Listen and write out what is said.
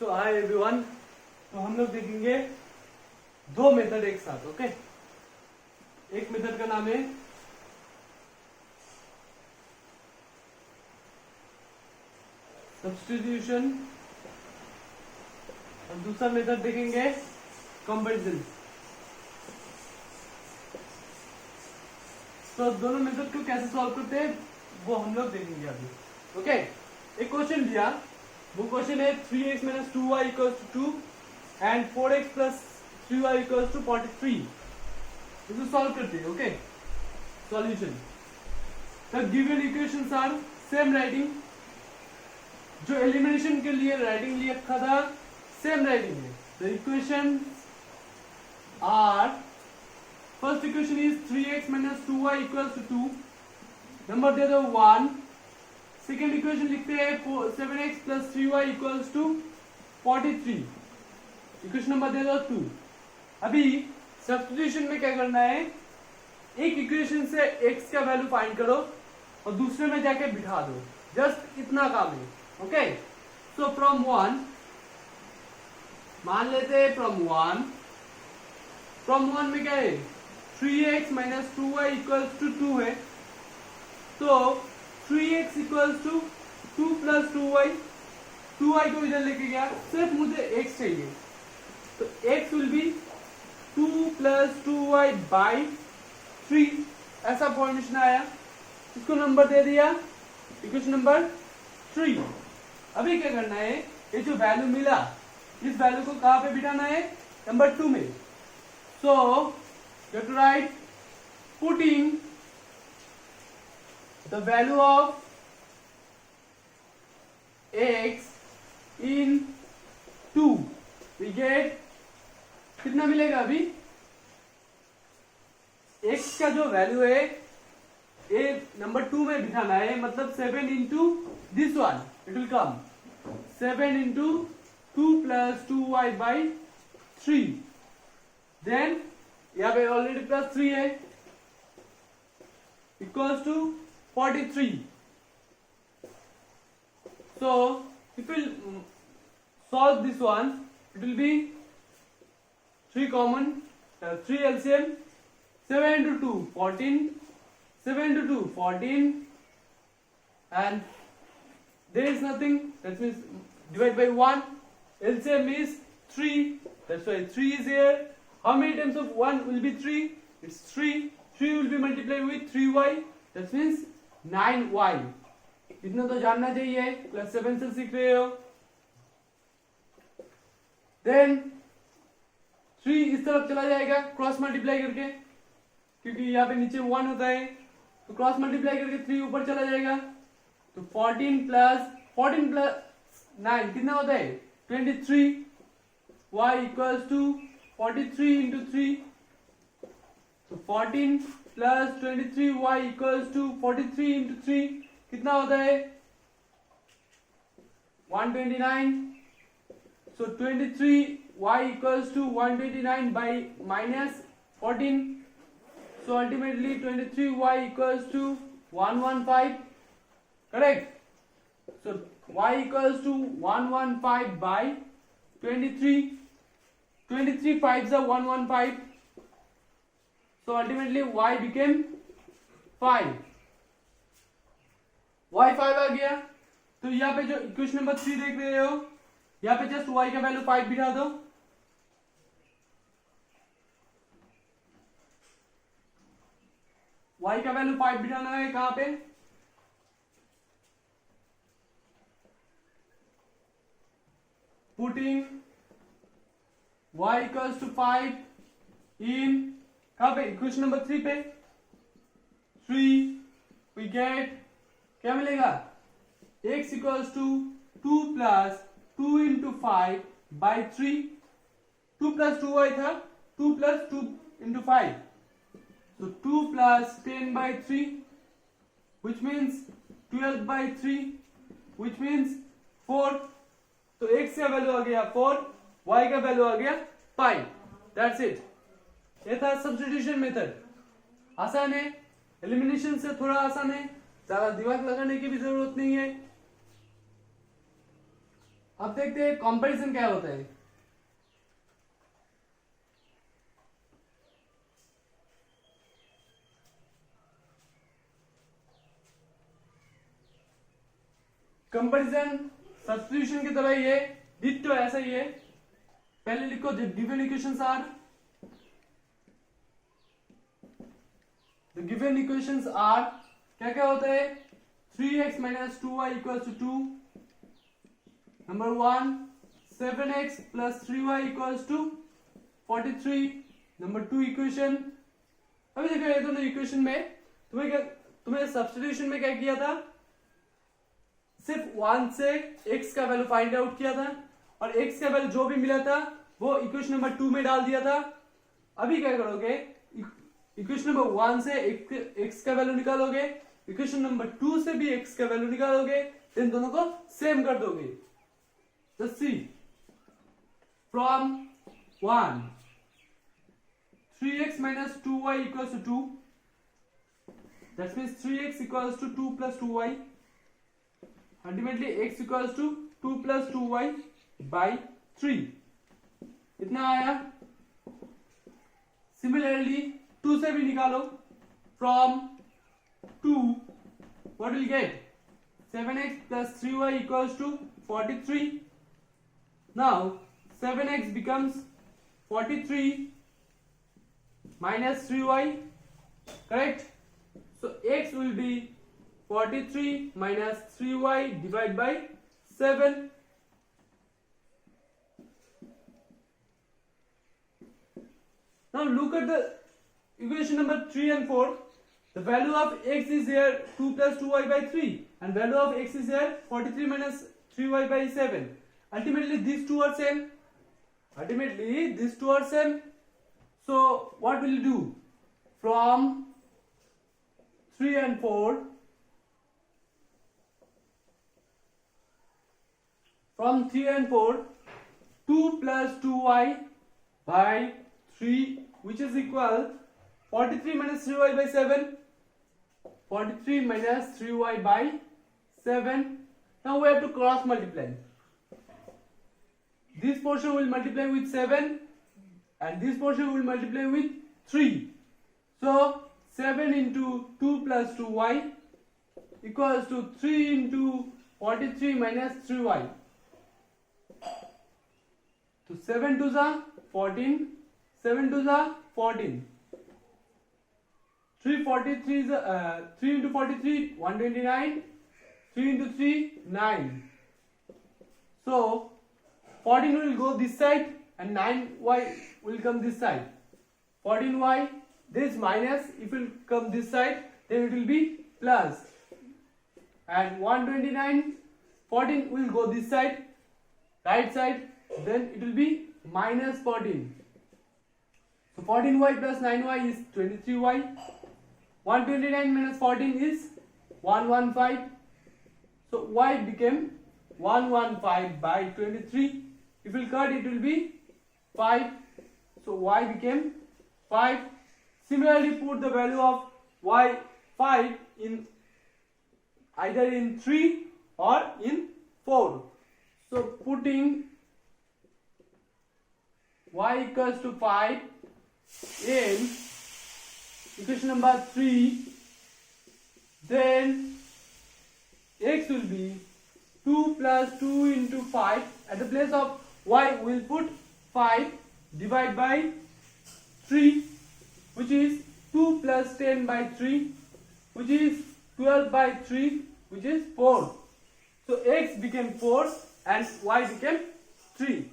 सो hi everyone. तो हम लोग देखेंगे दो मेथड एक साथ। ओके, एक मेथड का नाम है सब्स्टिट्यूशन और दूसरा मेथड देखेंगे कंपैरिजन। तो दोनों मेथड को कैसे सॉल्व करते हैं वो हम लोग देखेंगे अभी। ओके, एक क्वेश्चन दिया, वो क्वेश्चन है 3x minus 2y equals to 2 and 4x plus 3y equals to 43। इसको सॉल्व करते हैं। Okay, solution. The given equations are same writing. जो एलिमिनेशन के लिए राइटिंग लिखा था सेम राइटिंग है। The equation are, first equation is 3x minus 2y equals to 2, number दे दो 1। सेकेंड इक्वेशन लिखते हैं 7x plus 3y equals to 43, equation number दे दो 2। अभी सब्स्टिट्यूशन में क्या करना है, एक इक्वेशन से x का वैल्यू फाइंड करो और दूसरे में जाके बिठा दो, जस्ट इतना काम है। ओके, सो फ्रॉम 1 मान लेते हैं, फ्रॉम 1 में क्या है, 3x minus 2y equals to 2 है, तो 3x equals to 2 plus 2y, 2y को इधर लेके गया, सिर्फ मुझे x चाहिए, तो x will be 2 plus 2y by 3, ऐसा फॉर्मेशन आया, इसको नंबर दे दिया इक्वेशन नंबर 3। अभी क्या करना है, ये जो वैल्यू मिला इस वैल्यू को कहां पे बिठाना है, नंबर 2 में। सो you have to write putting the value of x in 2, we get कितना मिलेगा। अभी x का जो वैल्यू है ये नंबर 2 में बिठाना है, मतलब 7 into this one, it will come 7 into 2 plus 2y by 3, then यहाँ पे ऑलरेडी प्लस 3 है, equals to 43। So if will solve this one, it will be 3 common, 3 LCM, 7 into 2 14, 7 into 2 14, and there is nothing, that means divide by 1, LCM is 3, that's why 3 is here. How many times of 1 will be 3? It's 3. 3 will be multiplied with 3y. That means 9y. इतना तो जानना चाहिए, class 7 से सीख रहे हो। Then 3 इस तरफ चला जाएगा क्रॉस मल्टीप्लाई करके, क्योंकि यहाँ पे नीचे 1 होता है, तो क्रॉस मल्टीप्लाई करके 3 ऊपर चला जाएगा, तो 14 प्लस 9 कितना होता है, 23। y equals to 43 into 3, so 14 plus 23y equals to 43 into 3, कितना होता है 129, so 23y equals to 129 by minus 14, so ultimately 23y equals to 115, correct। So y equals to 115 by 23, 23 5s are 115, so ultimately y became 5, y 5 आ गया। तो यहाँ पे जो equation number 3 देख रहे हो, यहाँ पे जस्ट y का वैल्यू 5 बिठा दो, y का वैल्यू 5 बिठाना है, कहां पे, putting y equals to 5 in, कहां पे, इक्वेशन नंबर 3 पे, 3 we get क्या मिलेगा, x equals to 2 plus 2 into 5 by 3, 2 plus 2y था, 2 plus 2 into 5, so 2 plus 10 by 3, which means 12 by 3, which means 4, तो x का वैल्यू आ गया 4, y का वैल्यू आ गया 5, दैट्स इट। ये था सब्स्टिट्यूशन मेथड, आसान है, एलिमिनेशन से थोड़ा आसान है, ज्यादा दिमाग लगाने की भी जरूरत नहीं है। अब देखते हैं कंपैरिजन क्या होता है। कंपैरिजन सब्स्टिट्यूशन की तरह ही है, डिट्टो ऐसा ही है। पहले लिखो the given equations are, the given equations are क्या क्या होता है, 3x minus 2y equals to 2, number 1 7x plus 3y equals to 43, number 2 equation. अभी देखो ये दोनों इक्वेशन में तुम्हें सब्स्टिट्यूशन में क्या किया था, सिर्फ 1 से x का वैल्यू फाइंड आउट किया था और x का वैल्यू जो भी मिला था वो इक्वेशन नंबर 2 में डाल दिया था। अभी क्या करोगे, इक्वेशन नंबर 1 से x का वैल्यू निकालोगे, इक्वेशन नंबर 2 से भी x का वैल्यू निकालोगे, इन दोनों को सेम कर दोगे। Just see, from 1 3x minus 2y equals to 2, that means 3x equals to 2 plus 2y, ultimately x equals to 2 plus 2y by 3, इतना आया। सिमिलरली 2 से भी निकालो, from 2 what will get, 7x plus 3y equals to 43. Now 7x becomes 43 minus 3y, correct? So x will be 43 minus 3y divided by 7. Now look at the equation number 3 and 4. The value of x is here 2 plus 2y by 3 and value of x is here 43 minus 3y by 7. Ultimately these two are same. So what will you do? From 3 and 4, from 3 and 4, 2 plus 2y by 3, which is equal 43 minus 3y by 7. 43 minus 3y by 7. Now we have to cross multiply. This portion will multiply with 7 and this portion will multiply with 3. So 7 into 2 plus 2y equals to 3 into 43 minus 3y. So 7 to the 14, 7 to the 14. 343 is 3 into 43 129, 3 into 3 9. So 14 will go this side and 9y will come this side. 14y, this minus, if it will come this side, then it will be plus. And 129, 14 will go this side, right side, then it will be minus 14. So 14y plus 9y is 23y. 129 minus 14 is 115. So y became 115 by 23. If we cut, it will be 5. So y became 5. Similarly, put the value of y 5 in either in 3 or in 4. So putting y equals to 5 in equation number 3, then x will be 2 plus 2 into 5. At the place of y we will put 5 divided by 3, which is 2 plus 10 by 3, which is 12 by 3, which is 4. So x became 4 and y became 3.